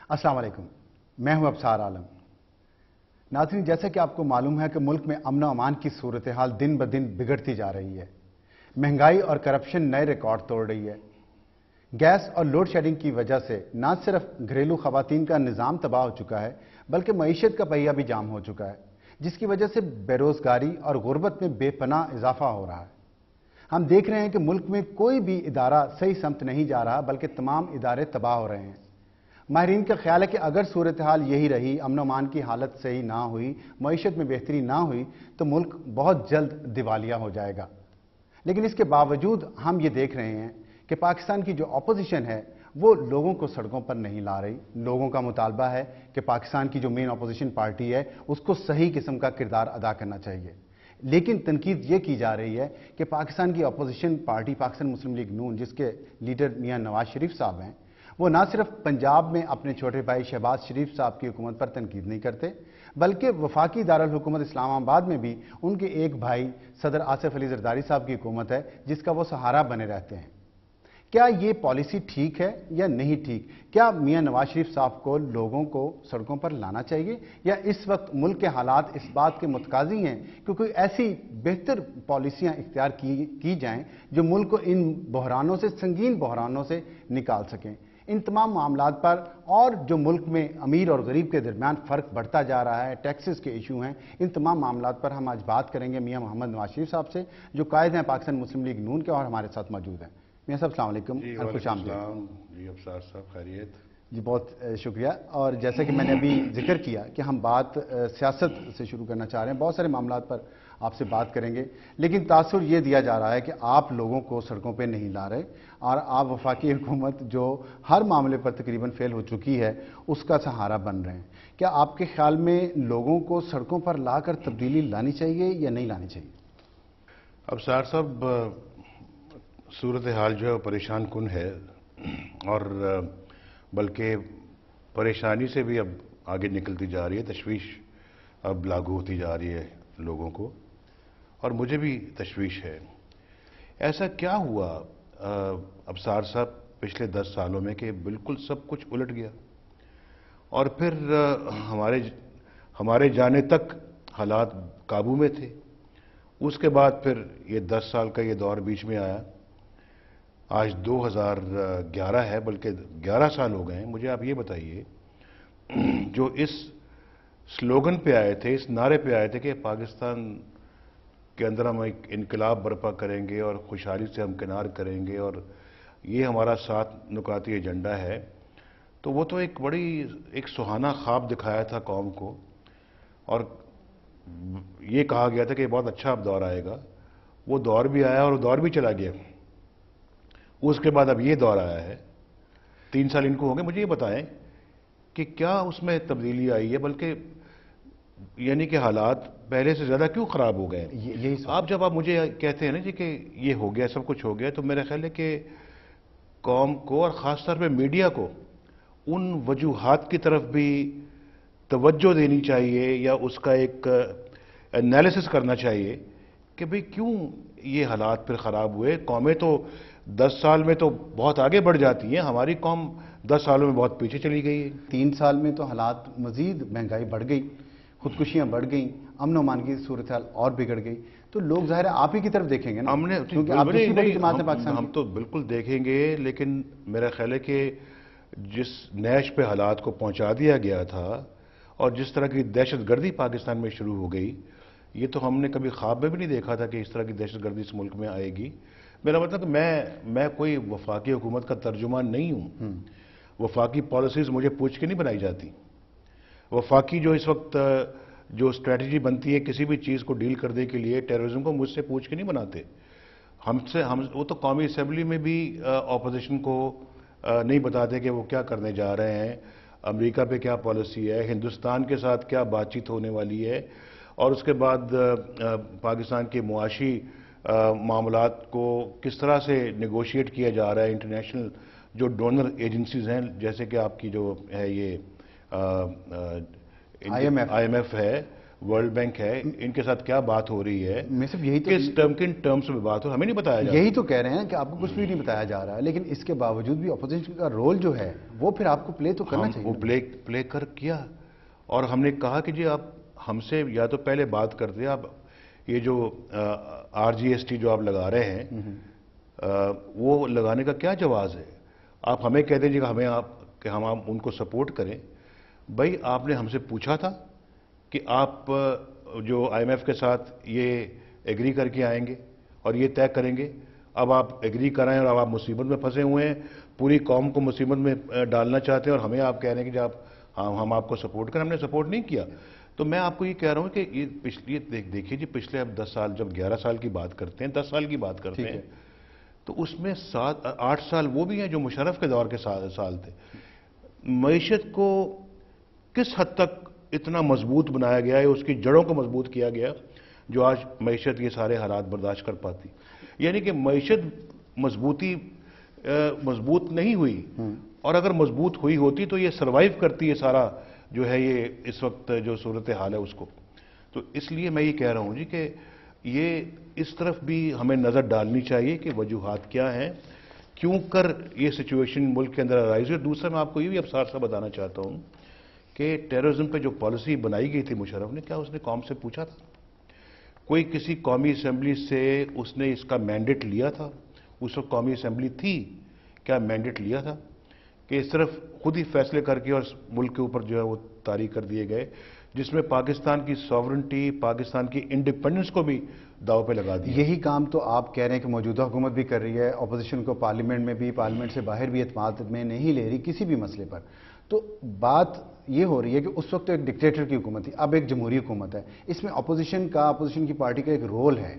السلام علیکم، میں ہوں ابصار عالم۔ ناظرین، جیسا کہ آپ کو معلوم ہے کہ ملک میں امن و امان کی صورتحال دن بدن بگڑتی جا رہی ہے۔ مہنگائی اور کرپشن نئے ریکارڈ توڑ رہی ہے۔ گیس اور لوڈ شیڈنگ کی وجہ سے نہ صرف گھریلو خواتین کا نظام تباہ ہو چکا ہے بلکہ معیشت کا پہیہ بھی جام ہو چکا ہے، جس کی وجہ سے بے روزگاری اور غربت میں بے پناہ اضافہ ہو رہا ہے۔ ہم دیکھ رہے ہیں کہ ملک میں کوئی بھی ادارہ صحیح سمت نہیں جا رہا بلکہ تمام ادارے تباہ ہو رہے ہیں۔ ماہرین کا خیال ہے کہ اگر صورتحال یہی رہی، امن و امان کی حالت صحیح نہ ہوئی، معیشت میں بہتری نہ ہوئی تو ملک بہت جلد دیوالیہ ہو جائے گا۔ لیکن اس کے باوجود ہم یہ دیکھ رہے ہیں کہ پاکستان کی جو اپوزیشن ہے وہ لوگوں کو سڑکوں پر نہیں لا رہی۔ لوگوں کا مطالبہ ہے کہ پاکستان کی جو مین اپوزیشن پارٹی ہے اس کو صحیح قسم کا کردار ادا کرنا چاہیے۔ لیکن تنقید یہ کی جا رہی ہے کہ پاکستان کی اپوزیشن پارٹی پاکستان مسلم لیگ نون، جس کے لیڈر میاں نواز شریف صاحب ہیں، وہ نہ صرف پنجاب میں اپنے چھوٹے بھائی شہباز شریف صاحب کی حکومت پر تنقید نہیں کرتے بلکہ وفاقی دارالحکومت اسلام آباد میں بھی ان کے ایک بھائی صدر آصف علی زرداری صاحب کی حکومت ہے جس کا وہ سہارا بنے رہتے ہیں۔ کیا یہ پالیسی ٹھیک ہے یا نہیں ٹھیک؟ کیا میاں نواز شریف صاحب کو لوگوں کو سڑکوں پر لانا چاہیے یا اس وقت ملک کے حالات اس بات کے متقاضی ہیں کہ کوئی ایسی بہتر پالیسیاں اختیار کی جائیں جو ملک کو ان بحرانوں سے، سنگین بحرانوں سے نکال سکیں؟ ان تمام معاملات پر اور جو ملک میں امیر اور غریب کے درمیان فرق بڑھتا جا رہا ہے، ٹیکسز کے ایشو ہیں، ان تمام معاملات پر ہم آج بات کریں گے میاں محمد نواز شریف صاحب سے، جو قائد ہیں پاکستان مسلم لیگ نون کے اور ہمارے ساتھ موجود ہیں۔ میاں صاحب السلام علیکم، خوش آمدید۔ جی ابصار صاحب خیریت؟ جی بہت شکریہ۔ اور جیسا کہ میں نے ابھی ذکر کیا کہ ہم بات سیاست سے شروع کرنا چاہ رہے ہیں، بہت سارے معاملات پر آپ سے بات کریں گے، لیکن تاثر یہ دیا جا رہا ہے کہ آپ لوگوں کو سڑکوں پہ نہیں لا رہے اور آپ وفاقی حکومت جو ہر معاملے پر تقریباً فیل ہو چکی ہے اس کا سہارا بن رہے ہیں۔ کیا آپ کے خیال میں لوگوں کو سڑکوں پر لا کر تبدیلی لانی چاہیے یا نہیں لانی چاہیے؟ ابصار صاحب، صورتحال جو ہے وہ پریشان کن ہے اور بلکہ پریشانی سے بھی اب آگے نکلتی جا رہی ہے، تشویش اب لاگو ہوتی جا رہی ہے لوگوں کو، اور مجھے بھی تشویش ہے۔ ایسا کیا ہوا ابصار صاحب پچھلے 10 سالوں میں کہ بالکل سب کچھ الٹ گیا اور پھر ہمارے جانے تک حالات قابو میں تھے؟ اس کے بعد پھر یہ 10 سال کا یہ دور بیچ میں آیا، آج 2011 ہے، بلکہ 11 سال ہو گئے ہیں۔ مجھے آپ یہ بتائیے، جو اس سلوگن پہ آئے تھے، اس نعرے پہ آئے تھے کہ پاکستان کے اندر ہم ایک انقلاب برپا کریں گے اور خوشحالی سے ہمکنار کریں گے اور یہ ہمارا 7 نکاتی ایجنڈا ہے، تو وہ تو ایک سہانا خواب دکھایا تھا قوم کو، اور یہ کہا گیا تھا کہ بہت اچھا اب دور آئے گا۔ وہ دور بھی آیا اور وہ دور بھی چلا گیا۔ اس کے بعد اب یہ دور آیا ہے، 3 سال ان کو ہو گئے۔ مجھے یہ بتائیں کہ کیا اس میں تبدیلی آئی ہے، بلکہ یعنی کہ حالات پہلے سے زیادہ کیوں خراب ہو گئے؟ یہی جب آپ مجھے کہتے ہیں نا جی کہ یہ ہو گیا، سب کچھ ہو گیا، تو میرا خیال ہے کہ قوم کو اور خاص طور پہ میڈیا کو ان وجوہات کی طرف بھی توجہ دینی چاہیے یا اس کا ایک انالیسس کرنا چاہیے کہ بھئی کیوں یہ حالات پھر خراب ہوئے۔ قومیں تو 10 سال میں تو بہت آگے بڑھ جاتی ہیں، ہماری قوم 10 سالوں میں بہت پیچھے چلی گئی ہے۔ 3 سال میں تو حالات مزید مہنگائی بڑھ گئی، خودکشیاں بڑھ گئیں، امن و امان کی صورتحال اور بگڑ گئی، تو لوگ ظاہر ہے آپ ہی کی طرف دیکھیں گے نا، کیونکہ آپ دوسری بڑی جماعت ہیں پاکستان کی۔ ہم تو بالکل دیکھیں گے، لیکن میرا خیال ہے کہ جس نیش پہ حالات کو پہنچا دیا گیا تھا اور جس طرح کی دہشت گردی پاکستان میں شروع ہو گئی، یہ تو ہم نے کبھی خواب میں بھی نہیں دیکھا تھا کہ اس طرح کی دہشت گردی اس ملک میں آئے گی۔ میرا مطلب کہ میں کوئی وفاقی حکومت کا ترجمان نہیں ہوں۔ وفاقی پالیسیز مجھے پوچھ کے نہیں بنائی جاتی۔ وفاقی جو اس وقت جو اسٹریٹجی بنتی ہے کسی بھی چیز کو ڈیل کرنے کے لیے، ٹیررزم کو مجھ سے پوچھ کے نہیں بناتے۔ وہ تو قومی اسمبلی میں بھی اپوزیشن کو نہیں بتاتے کہ وہ کیا کرنے جا رہے ہیں، امریکہ پہ کیا پالیسی ہے، ہندوستان کے ساتھ کیا بات چیت ہونے والی ہے، اور اس کے بعد پاکستان کے معاشی معاملات کو کس طرح سے نیگوشیٹ کیا جا رہا ہے۔ انٹرنیشنل جو ڈونر ایجنسیز ہیں، جیسے کہ آپ کی جو ہے یہ آئی ایم ایف ہے، ورلڈ بینک ہے، ان کے ساتھ کیا بات ہو رہی ہے، میں صرف یہی تو کس کن ٹرمز میں بات ہو، ہمیں نہیں بتایا جا رہا. یہی تو کہہ رہے ہیں کہ آپ کو کچھ بھی نہیں بتایا جا رہا، لیکن اس کے باوجود بھی اپوزیشن کا رول جو ہے وہ پھر آپ کو پلے تو کرنا چاہیے. وہ پلے کیا، اور ہم نے کہا کہ جی آپ ہم سے یا تو پہلے بات کرتے ہیں، آپ یہ جو RGST جو آپ لگا رہے ہیں وہ لگانے کا کیا جواز ہے؟ آپ ہمیں کہہ دیں جی کہ ہم ان کو سپورٹ کریں. بھائی آپ نے ہم سے پوچھا تھا کہ آپ جو IMF کے ساتھ یہ ایگری کر کے آئیں گے اور یہ طے کریں گے. اب آپ ایگری کرائیں اور اب آپ مصیبت میں پھنسے ہوئے ہیں، پوری قوم کو مصیبت میں ڈالنا چاہتے ہیں، اور ہمیں آپ کہہ رہے ہیں کہ ہم آپ کو سپورٹ کریں. ہم نے سپورٹ نہیں کیا. تو میں آپ کو یہ کہہ رہا ہوں کہ یہ دیکھیے جی، پچھلے اب 10 سال، جب 11 سال کی بات کرتے ہیں، 10 سال کی بات کرتے ہیں، تو اس میں 8 سال وہ بھی ہیں جو مشرف کے دور کے سال تھے. معیشت کو کس حد تک اتنا مضبوط بنایا گیا ہے، اس کی جڑوں کو مضبوط کیا گیا جو آج معیشت یہ سارے حالات برداشت کر پاتی. یعنی کہ معیشت مضبوط نہیں ہوئی، اور اگر مضبوط ہوئی ہوتی تو یہ سروائیو کرتی ہے سارا جو ہے یہ اس وقت جو صورتحال ہے اس کو. تو اس لیے میں یہ کہہ رہا ہوں جی کہ یہ اس طرف بھی ہمیں نظر ڈالنی چاہیے کہ وجوہات کیا ہیں، کیوں کر یہ سچویشن ملک کے اندر ارائز ہوئی. دوسرا میں آپ کو یہ بھی افسار سے بتانا چاہتا ہوں کہ ٹیررزم پہ جو پالیسی بنائی گئی تھی مشرف نے، کیا اس نے قوم سے پوچھا تھا؟ کوئی کسی قومی اسمبلی سے اس نے اس کا مینڈیٹ لیا تھا؟ اس وقت قومی اسمبلی تھی، کیا مینڈیٹ لیا تھا؟ کہ صرف خود ہی فیصلے کر کے اور ملک کے اوپر جو ہے وہ طاری کر دیے گئے، جس میں پاکستان کی ساورنٹی، پاکستان کی انڈیپینڈنس کو بھی داؤ پہ لگا دیا. یہی کام تو آپ کہہ رہے ہیں کہ موجودہ حکومت بھی کر رہی ہے، اپوزیشن کو پارلیمنٹ میں بھی، پارلیمنٹ سے باہر بھی اعتماد میں نہیں لے رہی کسی بھی مسئلے پر. تو بات یہ ہو رہی ہے کہ اس وقت تو ایک ڈکٹیٹر کی حکومت تھی، اب ایک جمہوری حکومت ہے. اس میں اپوزیشن کی پارٹی کا ایک رول ہے،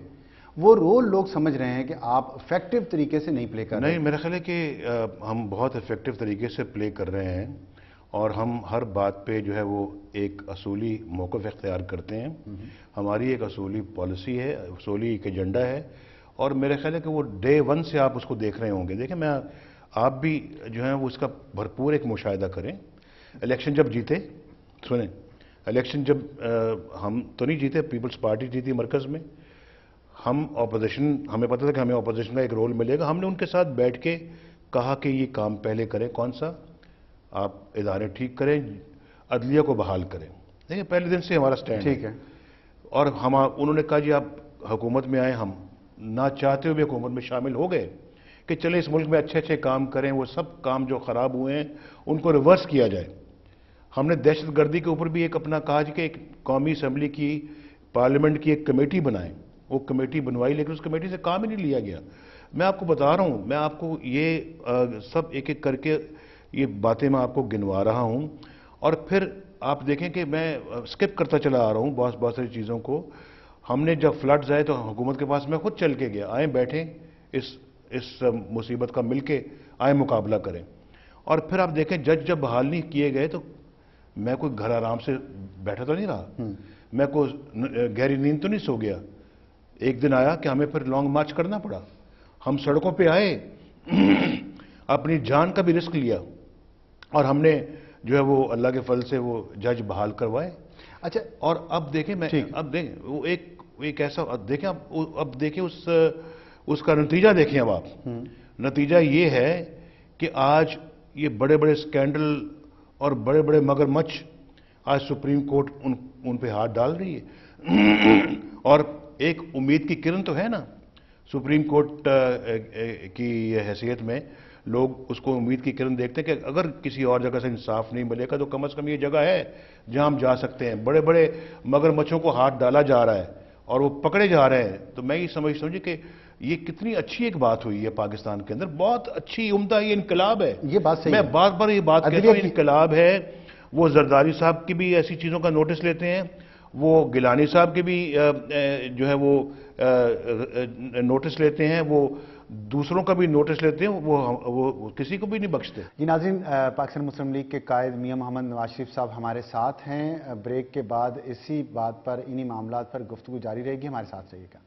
وہ رول لوگ سمجھ رہے ہیں کہ آپ افیکٹو طریقے سے نہیں پلے کر رہے. نہیں، میرا خیال ہے کہ ہم بہت افیکٹو طریقے سے پلے کر رہے ہیں، اور ہم ہر بات پہ جو ہے وہ ایک اصولی موقف اختیار کرتے ہیں. ہماری ایک اصولی پالیسی ہے، اصولی ایک ایجنڈا ہے، اور میرا خیال ہے کہ وہ ڈے 1 سے آپ اس کو دیکھ رہے ہوں گے. دیکھیں، آپ بھی جو ہے وہ اس کا بھرپور ایک مشاہدہ کریں. الیکشن جب جیتے، سنیں، الیکشن جب ہم تو نہیں جیتے، پیپلز پارٹی جیتی مرکز میں، ہم اپوزیشن، ہمیں پتہ تھا کہ ہمیں اپوزیشن کا ایک رول ملے گا. ہم نے ان کے ساتھ بیٹھ کے کہا کہ یہ کام پہلے کریں. کون سا؟ آپ ادارے ٹھیک کریں، عدلیہ کو بحال کریں. دیکھیں، پہلے دن سے ہمارا سٹینڈ ٹھیک ہے. اور انہوں نے کہا جی آپ حکومت میں آئے، ہم نہ چاہتے ہوئے حکومت میں شامل ہو گئے کہ چلیں اس ملک میں اچھے اچھے کام کریں، وہ سب کام جو خراب ہوئے ہیں ان کو ریورس کیا جائے. ہم نے دہشت گردی کے اوپر بھی ایک اپنا کہا جی کہ ایک قومی اسمبلی کی، پارلیمنٹ کی ایک کمیٹی بنائیں. وہ کمیٹی بنوائی، لیکن اس کمیٹی سے کام ہی نہیں لیا گیا. میں آپ کو بتا رہا ہوں، میں آپ کو یہ سب ایک ایک کر کے یہ باتیں میں آپ کو گنوا رہا ہوں. اور پھر آپ دیکھیں کہ میں سکپ کرتا چلا آ رہا ہوں بہت ساری چیزوں کو. ہم نے جب فلڈز آئے تو حکومت کے پاس میں خود چل کے گیا، آئیں بیٹھیں اس مصیبت کا مل کے آئیں مقابلہ کریں. اور پھر آپ دیکھیں جب بحال نہیں کیے گئے تو میں کوئی گھر آرام سے بیٹھا تو نہیں رہا، میں کوئی گہری نیند تو نہیں سو گیا. ایک دن آیا کہ ہمیں پھر لانگ مارچ کرنا پڑا. ہم سڑکوں پہ آئے، اپنی جان کا بھی رسک لیا، اور ہم نے جو ہے وہ اللہ کے فضل سے وہ جج بحال کروائے. اچھا، اور اب دیکھیں اب دیکھیں وہ ایک ایسا، دیکھیں اب دیکھیں اس کا نتیجہ دیکھیں. اب آپ نتیجہ یہ ہے کہ آج یہ بڑے بڑے سکینڈل اور بڑے بڑے مگرمچھ آج سپریم کورٹ ان پہ ہاتھ ڈال رہی ہے. اور ایک امید کی کرن تو ہے نا سپریم کورٹ کی حیثیت میں، لوگ اس کو امید کی کرن دیکھتے ہیں کہ اگر کسی اور جگہ سے انصاف نہیں ملے گا تو کم از کم یہ جگہ ہے جہاں ہم جا سکتے ہیں. بڑے بڑے مگرمچھوں کو ہاتھ ڈالا جا رہا ہے اور وہ پکڑے جا رہے ہیں. تو میں یہ سمجھتا ہوں جی کہ یہ کتنی اچھی ایک بات ہوئی ہے پاکستان کے اندر، بہت اچھی عمدہ یہ انقلاب ہے. یہ بات صحیح میں ہے. بار بار یہ بات کہتا ہوں، انقلاب ہے. وہ زرداری صاحب کی بھی ایسی چیزوں کا نوٹس لیتے ہیں، وہ گیلانی صاحب کے بھی جو ہے وہ نوٹس لیتے ہیں، وہ دوسروں کا بھی نوٹس لیتے ہیں، وہ کسی کو بھی نہیں بخشتے. جی ناظرین، پاکستان مسلم لیگ کے قائد میاں محمد نواز شریف صاحب ہمارے ساتھ ہیں. بریک کے بعد اسی بات پر، انہی معاملات پر گفتگو جاری رہے گی. ہمارے ساتھ رہیے گا.